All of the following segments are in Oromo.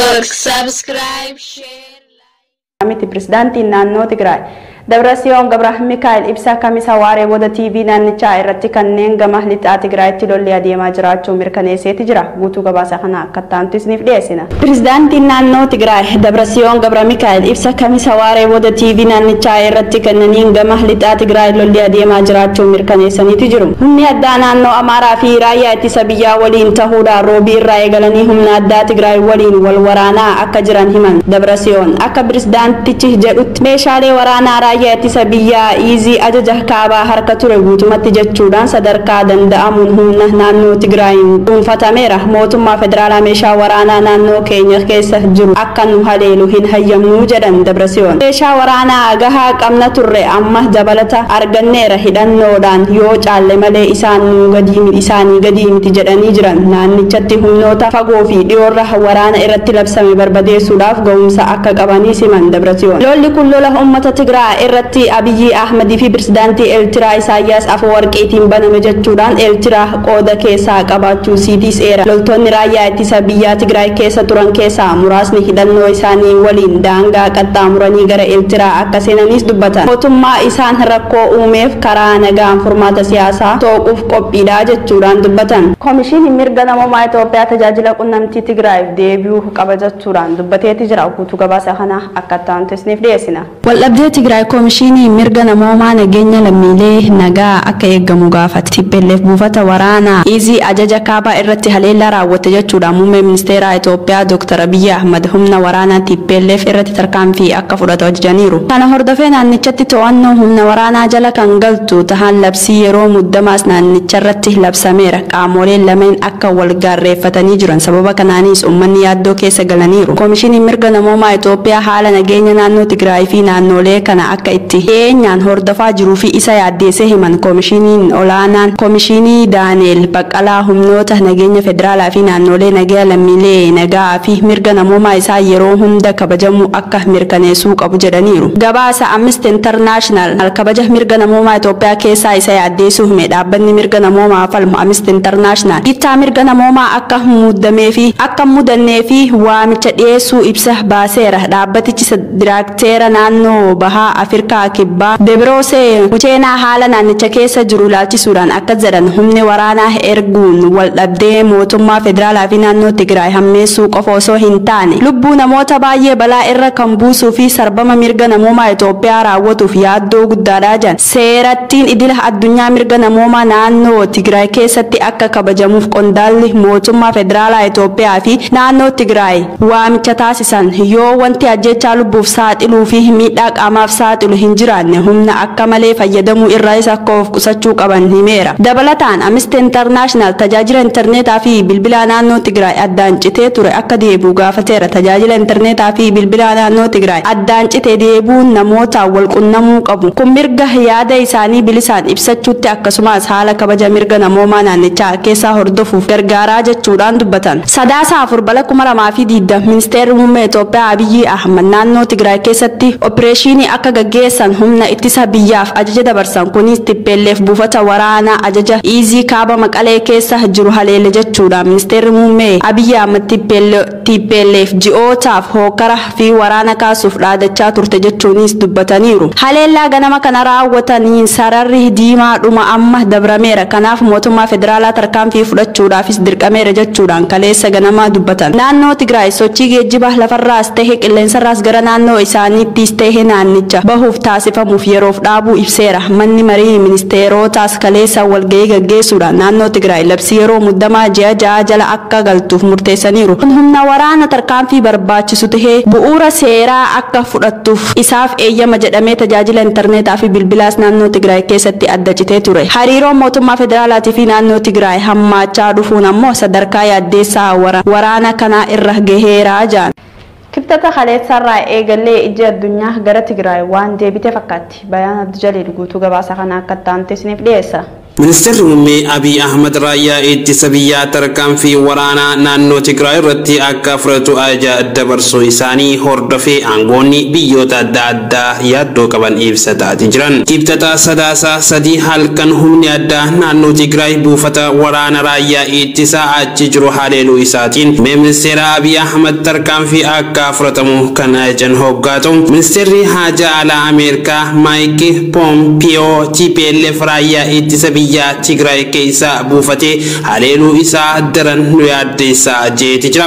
subscribe, share. Amiti Presidenti naannoo Tigraay Dabraasiyoon Gabraah Mikaa'el ibsa kamisa waaree booda TV naannichaa irratti kanneen gama lixaa Tigraayitti lolli adeemaa jiraachuu mirkaneesseeti jira. Guutuu gabaasa kana akka taantu isiniif dhiyeessina. Presidenti naannoo Tigraay Dabraasiyoon Gabraah Mikaa'el ibsa kamisa waaree booda TV naannichaa irratti kanneen gama lixaa Tigraay lolli adeemaa jiraachuu mirkaneessaniiti jiru. Humni addaa naannoo Amaaraa fi raayyaa ittisa biyyaa waliin ta'uudhaan roobii irraa eegalanii humna addaa Tigraay waliin wal waraanaa akka jiran himan. Dabraasiyoon akka Presidentichi jedhutti meeshaalee waraanaa raayyaa ittisa biyyaa iizii ajaja kaabaa harka ture guutumatti jechuudhaan sadarkaa danda'amuun humna naannoo Tigraayin dhuunfatameera. Mootummaa federaalaa meeshaa waraanaa naannoo keenya keessa jiru akka nu haleelu hin hayyamnuu jedhan Dabraasiyoon. Meeshaa waraanaa gahaa qabna turre amma dabalata arganneera hidhannoodhaan yoo caalle malee isaanii gadi miti jedhanii jiran. Naannichatti humnoota fagoo fi dhiyoorra waraana irratti labsame barbadeessuudhaaf ga'umsa akka qabanii siman Dabraasiyoon. Lolli kun lola uummata Tigraay irratti Abiyyi Ahmad fi Pirezidaantii Eertiraa Isaayyaas Afeworqiitiin baname jechuudhaan Eertiraa qooda keessaa qabaachuu siitiseera. Loltoonni raayyaa ittisa biyyaa Tigraay keessa turan keessaa muraasni hidhannoo isaanii waliin daangaa qaxxaamuranii gara Eertiraa akka seenanis dubbatan. Mootummaa isaan rakkoo uumeef karaa nagaan furmaata siyaasaa tooquuf qophiidha jechuudhaan dubbatan. Komishinii mirga namummaa Itoophiyaa tajaajila qunnamtii Tigraayiif deebi'uu qaba jechuudhaan dubbateeti jira. Guutuu gabaasa kana akka taantu isiniif dhiyeessina. Waldhabdee Tigraay Komishinii mirga namummaa nageenya lammiilee nagaa akka eegamu gaafate. TPLF buufata waraanaa iizii ajaja kaabaa irratti haleellaa raawwate jechuudhaan muummee ministeera Itoophiyaa Dr. Abiyyi Ahmad humna waraanaa TPLF irratti tarkaanfii akka fudhatu ajajaniiru. Kana hordofee naannichatti to'annoo humna waraanaa jala kan galtu tahaan labsii yeroo muddamaas naannicharratti labsameera. Qaamoleen lameen akka wal gaarreeffatanii jiran sababa kanaanis uummanni yaaddoo keessa galaniiru. Komishinii mirga namummaa Itoophiyaa haala nageenya naannoo Tigraay fi naannolee kana akka itti dhiyeenyaan hordofaa jiruu fi isa yaaddeessee himan komishiniin olaanaan komishinii Daaneel Baqqalaa humnoota nageenya federaalaa fi naannolee nagaa lammiilee nagaa fi mirga namummaa isaa yeroo hunda kabajamu akka mirkaneessuu qabu jedhaniiru. Gabaasa Amnesty International kabaja mirga namummaa Itoophiyaa keessaa isa yaaddeessuu hime dhaabbanni mirga namummaa falmu Amnesty International dhiittaa mirga namummaa akka mudannee fi waamicha dhiyeessuu ibsa baaseera. Dhaabbatichi diraakteera naannoo bahaa Afrikaa kibbaa Debroosee Ucheenaa haala naannicha keessa jiru ilaalchisuudhaan akka jedhan humni waraanaa erguun waldhabdee mootummaa federaalaa fi naannoo Tigraay hammeessuu qofa osoo hin taane lubbuu namoota baay'ee balaa irra kan buusuu fi sarbama mirga namummaa Itoophiyaa raawwatuuf yaaddoo guddaadha jedhan. Seerattiin idila addunyaa mirga namummaa naannoo Tigraay keessatti akka kabajamuuf qondaalli mootummaa federaalaa Itoophiyaa fi naannoo Tigraay waamicha taasisan yoo wanti ajjechaa lubbuuf saaxiluu fi miidhaa qaamaaf saaxilu hin jiraanne humna akka malee fayyadamuu irraa isa akka of qusachuu qaban himeera. Dabalataan Amnesty International tajaajila intarneetaa fi bilbilaa naannoo Tigraay addaan citee ture akka deebi'u gaafateera. Tajaajila intarneetaa fi bilbilaa naannoo Tigraay addaan citee deebi'uun namoota wal qunnamuu qabu. Kun mirga yaada isaanii bilisaan ibsachuutti akkasumas haala kabaja mirga namummaa naannichaa keessaa hordofuuf gargaaraa jechuudhaan dubbatan. Sadaasa 4/2020 ministeerri muummee Itoophiyaa Abiyyi Ahmad naannoo Tigraay keessatti opereeshinii akka gaggeessan humna ittisa biyyaaf ajaja dabarsan kunis TPLF buufata waraanaa ajaja iizii kaaba Maqalee keessa jiru haleele jechuudhaan ministeerri muummee Abiyyi Ahmad TPLF ji'ootaaf hokkara fi waraana kaasuuf dhaadachaa turte jechuunis dubbataniiru. Haleellaa ganama kana raawwataniin sararri diimaa dhuma amma dabrameera. Kanaaf mootummaa federaalaa tarkaanfii fudhachuudhaafis dirqameera jechuudhaan kaleessa ganama dubbatan. Naannoo Tigraay sochii geejjiba lafarraas ta'e qilleensarraas gara naannoo isaaniittis ta'e naannicha bahuuf taasifamuuf yeroof dhaabuu ibseera. Manni marii ministeerotaas kaleessa walgahii gaggeessuudhaan naannoo Tigraay labsii yeroo muddamaa ji'a 6 jala akka galtuuf murteessaniiru. Humna waraana tarkaanfii barbaachisu tahee bu'uura seeraa akka fudhattuuf isaaf eeyyama jedhamee tajaajila intarneetaa fi bilbilaas naannoo Tigraay keessatti adda citee ture. Hariiroon mootummaa federaalaatii fi naannoo Tigraay hammaachaa dhufuun ammoo sadarkaa yaaddeessaa waraana kanaa irra gaheeraa jedhan. Kibxata kaleessarraa eegalee ijji addunyaa gara Tigraay waan deebite fakkaatti. Bayaan Abdi Jaliil guutuu gabaasa kana akka taantu isiniif dhiyeessa. Ministeerri muummee Abiy Ahmed raayyaa ittisa biyyaa tarkaanfii waraanaa naannoo Tigraay irratti akka fudhatu ajaja dabarsuu isaanii hordofee aangoonni biyyoota adda addaa yaaddoo qaban ibsataa jiran. Kibxata Sadaasa 3 halkan humni addaa naannoo Tigraay buufata waraana raayyaa ittisaa achi jiru haleeluu isaatiin ministeera Abiy Ahmed tarkaanfii akka fudhatamu kan ajajan hoggaatu. Ministeerri haajaa alaa Ameerikaa Mike Pompeo TPLF raayyaa ittisa biyyaa Tigraay keessa buufatee haleeluu isaa daran nu yaaddeessaa jeeti jira.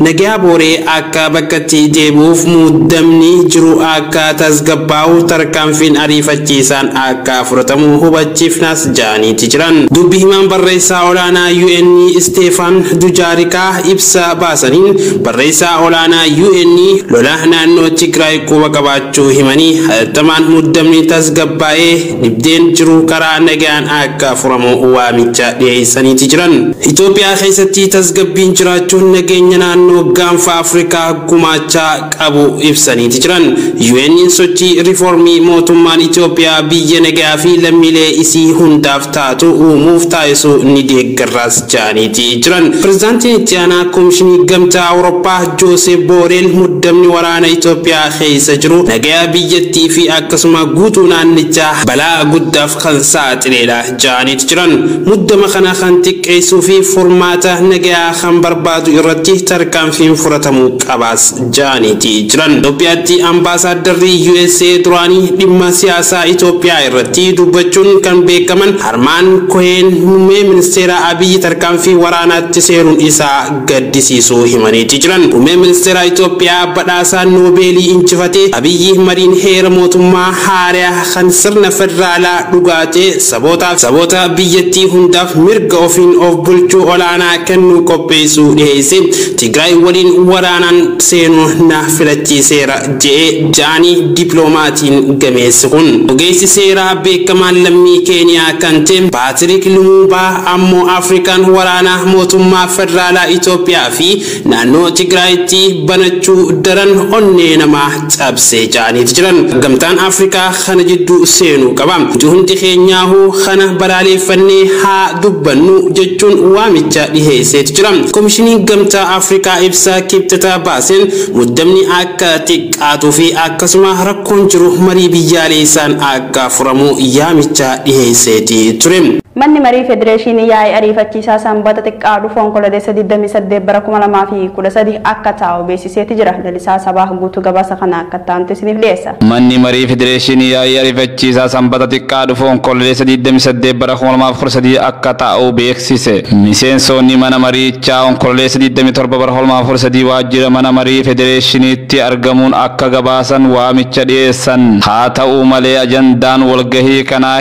Nagaa booree akka bakkatti deebi'uuf muddamni jiru akka tasgabbaa'u tarkaanfiin ariifachiisaan akka fudhatamu hubachiifnas jaaniiti jiran. Dubbi himaan barreessaa olaanaa UN Stefan Dujaarikaa ibsa baasaniin barreessaa olaanaa UN lola naannoo Tigraay quba qabaachuu himanii hatattamaan muddamni tasgabbaa'ee dhibdeen jiru karaa nagaan akka furamu waamicha dhiyeessaniiti jiran. Itoophiyaa keessatti tasgabbiin jiraachuun nageenya naannoo gaanfa Afrikaa gumaachaa qabu ibsaniiti jiran. UN sochii riiformii mootummaan Itoophiyaa biyya nagaa fi lammiilee isii hundaaf taatu uumuuf taasisu ni deeggarraas jaaniiti jiran. Pireezidaantiin itti aanaa Komishinii Gamtaa Awurooppaa Joosef Booreel muddamni waraana Itoophiyaa keessa jiru nagaa biyyattii fi akkasuma guutuu naannichaa balaa guddaaf kan saaxileedha jaaniiti jiran. Muddama kana kan xiqqeessuu fi furmaata nagaa kan barbaadu irratti tarkaanfiin fudhatamuu qabaas jaaniiti jiran. Itoophiyaatti ambaasaaddarri USA duraanii dhimma siyaasaa Itoophiyaa irratti dubbachuun kan beekaman Harmaan Koheen muummee ministeera Abiy tarkaanfii waraanaatti seenuun isaa gaddisiisuu himaniiti jiran. Muummee ministeera Itoophiyaa badhaasa Noobeelii injifatee Abiy mariin heera mootummaa haaraa kan sirna federaalaa dhugaatee saboota biyyattii hundaaf mirga ofiin of bulchuu olaanaa kennuu qopheessuu dhiyeesse. Tigraay waliin waraanaan seenuu na filachiiseera jedhee jaanii dippiloomatiin gameessi kun. Ogeessi seeraa beekamaan lammii Keeniyaa kan ta'e Patrick Lumumba ammoo Afrikaan waraana mootummaa federaalaa Itoophiyaa fi naannoo Tigraayitti banachuu daran onnee namaa cabsee jaaniiti jiran. Gamtaan Afrikaa kana jidduu seenuu qaba. Hundi keenyaahuu kana balaaleffannee haa dubbannu jechuun waamicha dhiheesseeti jira. Komishiniin Gamtaa Afrikaa ibsa kibxata baaseen muddamni akka xiqqaatuu fi akkasuma rakkoon jiru marii biyyaalessaan akka furamu yaamicha dhiheesseeti ture. Manni marii Federeeshinii yaa'ii ariifachiisaa sanbata xiqqaa dhufoon kololeessa 28 bara 2013 akka taa'u beeksiseeti jira. Lalisaa sabaa guutuu gabaasa kana akka taantu isiniif dhiyeessa. Manni marii Federeeshinii yaa'ii ariifachiisaa sanbata xiqqaa dhufoon kololeessa 28 bara 2013 akka taa'u beeksise. Miseensonni mana mariichaa kololeessa 27 bara 2013 waajjira mana marii Federeeshiniitti argamuun akka gabaasan waamicha dhiyeessan. Haa ta'u malee ajandaan walgahii kanaa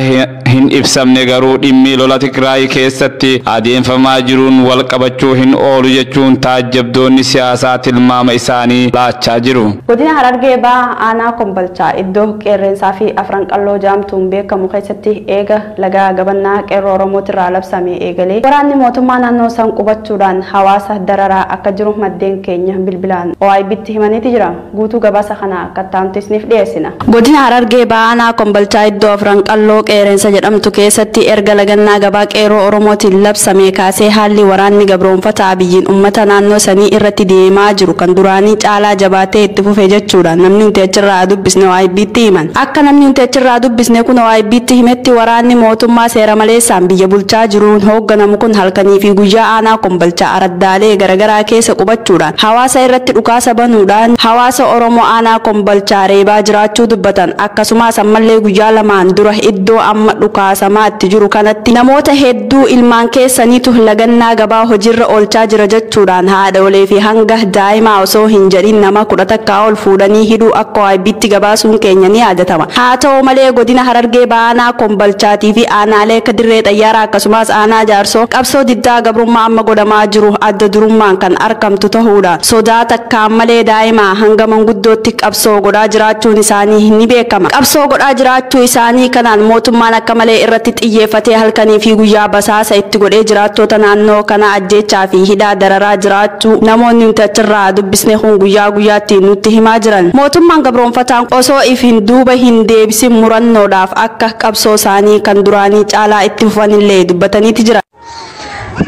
hin ibsamne garuu dhimmi lola Tigraay keessatti adeemfamaa jiruun wal qabachuu hin oolu jechuun taajjabdoonni siyaasaa tilmaama isaanii laachaa jiru. Godina Harargee Bahaa aanaa Kombolchaa iddoo qeerrensaa fi afran qalloo jaamtuun beekamu keessatti eega lagaa gabannaa qeerroo Oromootirraa labsame eegalee waraanni mootummaa naannoo san qubachuudhaan hawaasa dararaa akka jiru maddeen keenya bilbilaan OIB'tti himaniiti jira. Guutuu gabaasa kana akka taantu isiniif dhiyeessina. Godina Harargee Bahaa aanaa Kombolchaa iddoo afran qalloo qeerrensa jedhamtu keessatti erga lagannaa gabaa qeerroo Oromootiin labsame kaasee haalli waraanni gabroonfataa biyyiin uummata naannoo sanii irratti deemaa jiru kan duraanii caalaa jabaatee itti fufee jechuudhaan namni nuti achirraa dubbisne OIB'tti himan. Akka namni nuti achirraa dubbisne kun OIB'tti himetti waraanni mootummaa seera maleessaan biyya bulchaa jiruun hoogganamu kun halkanii fi guyyaa aanaa Kombolchaa araddaalee garaagaraa keessa qubachuudhaan hawaasa irratti dhukaasa banuudhaan hawaasa Oromoo aanaa Kombolchaa reebaa jiraachuu dubbatan. Akkasumas ammallee guyyaa lamaan dura iddoo amma dhukaasamaatti jiru kanatti namoota hedduu ilmaan keessaniitu lagannaa gabaa hojiirra oolchaa jira jechuudhaan haadholee fi hanga daa'imaa osoo hin jedhin nama 10 takkaa ol fuudhanii hidhuu akka OIB'tti gabaasuun keenya ni yaadatama. Haa ta'u malee godina Harargee Bahaa aanaa Kombolchaatii fi aanaalee akka dirree xayyaaraa akkasumas aanaa jaarsoo qabsoo diddaa gabrummaa amma godhamaa jiru adda durummaan kan argamtu ta'uudha. Sodaa takkaan malee daa'imaa hanga manguddootti qabsoo godhaa jiraachuun isaanii ni beekama. Qabsoo godhaa jiraachuu isaanii kanaan mootummaan akka malee irratti xiyyeeffatee halkanii fi guyyaa basaasa itti godhee jiraattota naannoo kana ajjeechaa fi hidhaa dararaa jiraachuu namoonni nuti achirraa dubbisne kun guyyaa guyyaatti nutti himaa jiran. Mootummaan gabroonfataan osoo if hin duuba hin deebisin murannoodhaaf akka qabsoo isaanii kan duraanii caalaa itti fufanillee dubbataniiti jira.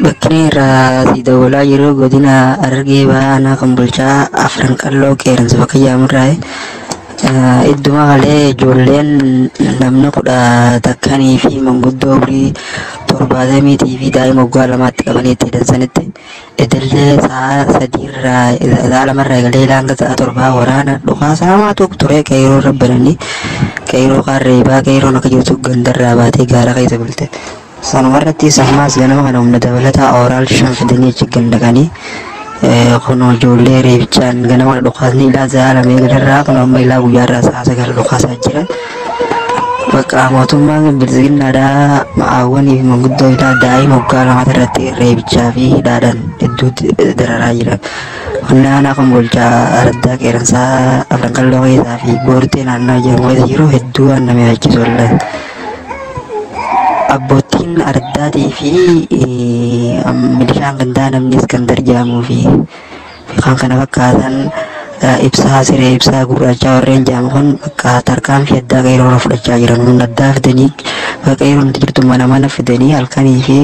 Bakki irraa dawalaa yeroo godina Harargee Bahaa kan bulchaa Afran Qalloo qeeransa bakka jaamurraa idduma malee ijoolleen namni 10 fi manguddoo umurii 70 fi daa'ima waggaa 2 qabaniitti dansanitti ijoollee sa'a 3 irraa sa'a 2 irraa eegalee hanga sa'a 7 waraana dhukaasaa maatu ture qeeroo rabbananii qeeroo qarreebaa qeeroon akka jirtu gandarraa baatee gaara keessa bulte. Sanumarratti sammaas ganama kana humna dabalataa ooraal 5 fidanii achi gandaqanii kuno ijoollee reebichaan ganama dhukaasni ilaa sa'a 2 eegalarraa kun amma ilaa guyyaarraa sa'a 9 dhukaasaa jiran. Bakka mootummaan bilisiginnaadhaa ma'aawwanii fi manguddoo ilaa daa'ima waggaa 2 irratti reebichaa fi hidhaadhaan hedduutti dararaa jira. Humna kan bulchaa Araddaa Qeeransaa Afran Qalloo keessaa fi boortee naannoo jedhamu keessa jiru hedduu waan nama yaachisu. Abbootiin Araddaatii fi milishaan gandaa namni Iskandar jedhamuu fi kan kana fakkaatan ibsaa siree ibsaa gurraachaa warreen jedhamu kun bakka tarkaanfii addaa qeeroo fudhachaa jiran humna addaa fidanii bakka qeeroon nuti jirtu mana fidanii halkanii fi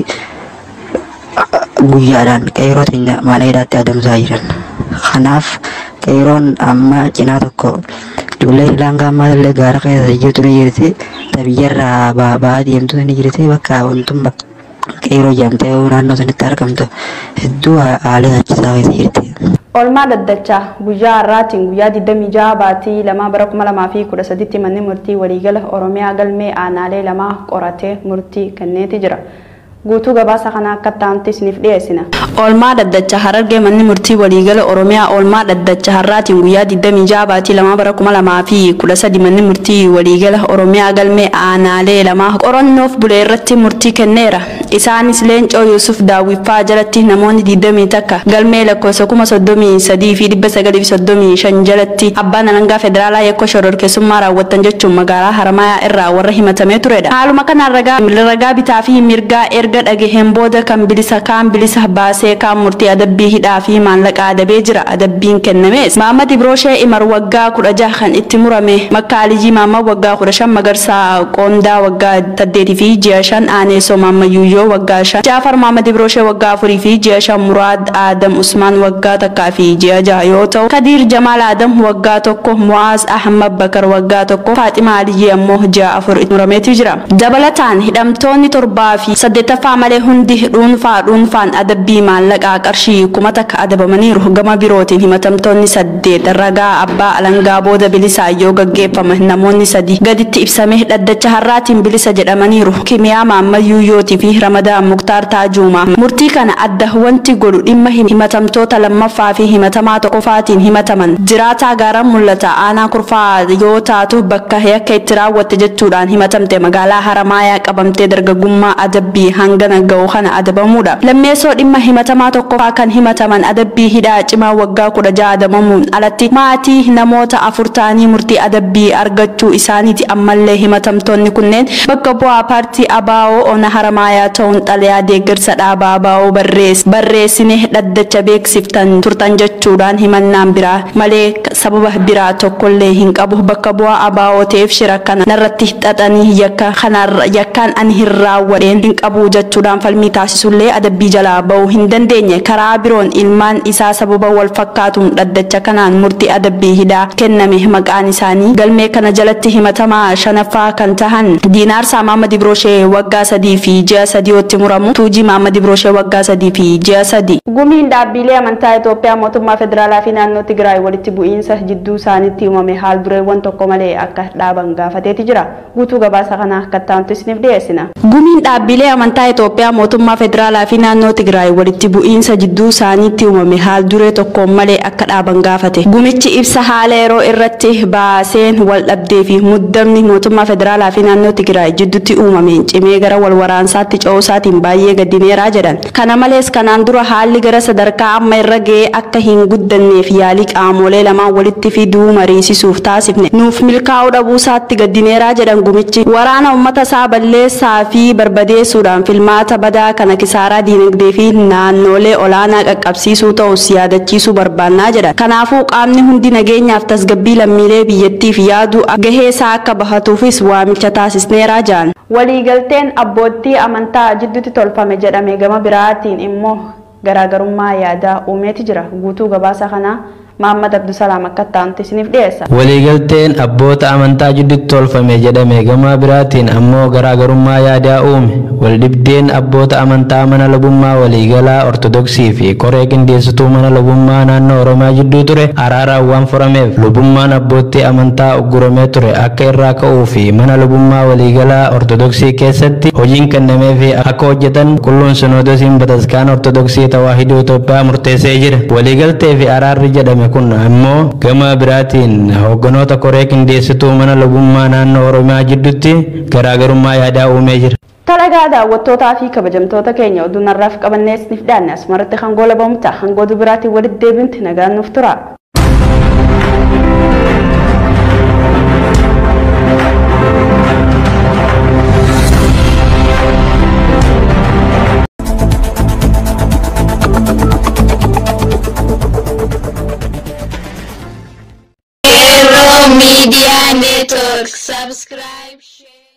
guyyaadhaan qeeroo mana hidhaatti adamsaa jiran. Kanaaf qeeroon amma cinaa tokko ijoollee ilaanga ammaa illee gaara keessa jirtu ni jirti. Tabiyyarraa ba'aa deemtu ni jirti bakka wantummaa qeeroo jedhamtee naannoo sanitti argamtu hedduu haala achisaa keessa jirti. Oolmaa daddachaa guyyaa har'aatiin guyyaa 26 baatii 2 bara 2013 manni murtii waliigala Oromiyaa galmee aanaalee 2 qoratee murtii kenneeti jira. Guutuu gabaasa kana akka taa'amti isiniif dhiyeessina. Oolmaa daddachaa Harargee manni murtii waliigala Oromiyaa oolmaa daddachaa har'aatiin guyyaa 26 baatii 2 bara 2013 manni murtii waliigala Oromiyaa galmee aanaalee 2 qorannoof bulee irratti murtii kenneera. Isaanis Leencoo Yuusuf Daawwiffaa jalatti namoonni 20 takka galmee lakkoofsa 33 fi 935 jalatti abbaan alangaa federaalaa yakka shororkeessummaa raawwatan jechuun magaalaa Haramayaa irraa warra himatamee turedha. Haaluma kanaan ragaa bitaa fi mirgaa erga dhagaheen booda kan bilisa baasee kan murtii adabbii hidhaa fi maallaqa adabee jira. Adabbiin kennamees Mahammad Ibroshee Imar waggaa 16 kan itti murame, Makkaalijii Maammaa waggaa 15, Magarsaa Qoondaa waggaa 8 fi ji'a 5, Aaneesoo Maammayyuyyoo waggaa 5, Jaafar Mahammad Ibroshee waggaa 4 fi ji'a 5, Muraad Adam Usmaan waggaa 1 fi ji'a 6 yoo ta'u, Kadiir Jamaal Adam waggaa 1, Mu'aaz Ahmad Bakar waggaa 1, Faaximaa Aliyyi ammoo ji'a 4 itti murameetu jira. Dabalataan hidhamtoonni 7 fi 8 malee hundi dhuunfaan adabbii maallaqaa qarshii 1000 takka adabamaniiru. Gama birootiin himatamtoonni 8 ragaa abbaa alangaa booda bilisa yoo gaggeeffama namoonni 3 gaditti ibsame dhaddacha har'aatiin bilisa jedhamaniiru. Kimiyaa Maammayyuyyootii fi Ramadaan Muktaar Taajumaa. Murtii kana adda wanti godhu dhimma himatamtoota lammaffaa fi himatamaa tokkoffaatiin himataman jiraataa gaara mul'ata aanaa kurfaa yoo taatu bakka yakka itti raawwatte jechuudhaan himatamte magaalaa Haramayaa qabamtee dargaggummaa adabbii hangana ga'u kana adabamuudha. Lammeessoo dhimma himatamaa tokkoffaa kan himataman adabbii hidhaa cimaa waggaa 16 adabamuun alatti maatii namoota 4 ta'anii murtii adabbii argachuu isaaniiti. Ammallee himatamtoonni kunneen bakka bu'aa paartii ABO ona Haramayaa ta'uun xalayaa deeggarsa dhaabaa ABO barreessine dhaddacha beeksiftan turtan jechuudhaan himannaan biraa malee sababa biraa tokkollee hin qabu. Bakka bu'aa ABO ta'eef shira kana narratti hidhatanii yakkaan ani hin raawwadheen hin qabu jechuudhaan falmii taasisullee adabbii jalaa ba'uu hin dandeenye. Karaa biroon ilmaan isaa sababa wal fakkaatuun dhaddacha kanaan murtii adabbii hidhaa kenname. Maqaan isaanii galmee kana jalatti himatamaa 5ffaa kan tahan Diinaarsaa Mahammad Ibroshee waggaa 3 fi ji'a 3tti muramu, Tuujii Mahammad Ibroshee waggaa 3 fi ji'a 3. Gumiin dhaabbilee amantaa Itoophiyaa mootummaa federaalaa fi naannoo Tigraay walitti bu'iinsa jidduu isaaniitti uumame haal dureewwan tokko malee akka dhaaban gaafateeti jira. Guutuu gabaasa kana akka taa'amtu isiniif dhiyeessina. Gumiin dhaabbilee amantaa Itoophiyaa mootummaa federaalaa fi naannoo Tigraay walitti bu'iinsa jidduu isaaniitti uumame haal duree tokkoon malee akka dhaaban gaafate. Gumichi ibsa haala yeroo irratti baaseen wal dhabdee fi muddamni mootummaa federaalaa fi naannoo Tigraay jidduutti uumameen cimee gara wal waraansaatti ce'uu isaatiin baay'ee gaddineeraa jedhan. Kana malees kanaan dura haalli gara sadarkaa amma irra ga'ee akka hin guddanneef yaalii qaamolee lamaan walitti fiduu mariisisuuf taasifne nuuf milkaa'uu dhabuu isaatti gaddineeraa jedhan gumichi. Waraana uummata isaa balleessaa fi barbadeessuudhaan filmaata badaa kana kisaaraa diinagdee fi naannolee olaanaa qaqqabsiisuu ta'us yaadachiisuu barbaannaa jedhan. Kanaafuu qaamni hundi nageenyaaf tasgabbii lammiilee biyyattiif yaadu gahee isaa akka bahatuufis waamicha taasisneeraa jedhan. Waliigalteen abbootii amantaa jidduutti tolfame jedhame gama biraatiin immoo garaagarummaa yaadaa uumeeti jira. Guutuu gabaasa kanaa Muhammad Abdusalaam akka taanti isiniif dhiyeessa. Waliigalteen abboota amantaa jidduutti tolfame jedhame gama biraatiin ammoo garaagarummaa yaadaa uume. Waldhibdeen abboota amantaa mana lubummaa waliigalaa Ortodoksii fi koree qindeessituu mana lubummaa naannoo Oromiyaa jidduu ture araaraan waan furameef lubummaan abbootii amantaa ugguramee ture akka irraa ka'uu fi mana lubummaa waliigalaa Ortodoksii keessatti hojiin kennamee fi akka hojjetan qulqulluu Sinoodosiin Bataskaana Ortodoksii Tawaahidoo Itoophiyaa murteessee jira. Waliigaltee fi araarri jedhame kun ammoo gama biraatiin hoogganoota koree qindeessituu mana lubummaa naannoo Oromiyaa jidduutti garaagarummaa yaadaa uumee jira. Talagaa daawwattootaa fi kabajamtoota keenya oduu narraaf qabannees niif dhaanne asumarratti hangoo labamta hangoo dubiraatiin walitti deebinti nagaan nuuf tura. Media Network, subscribe, share.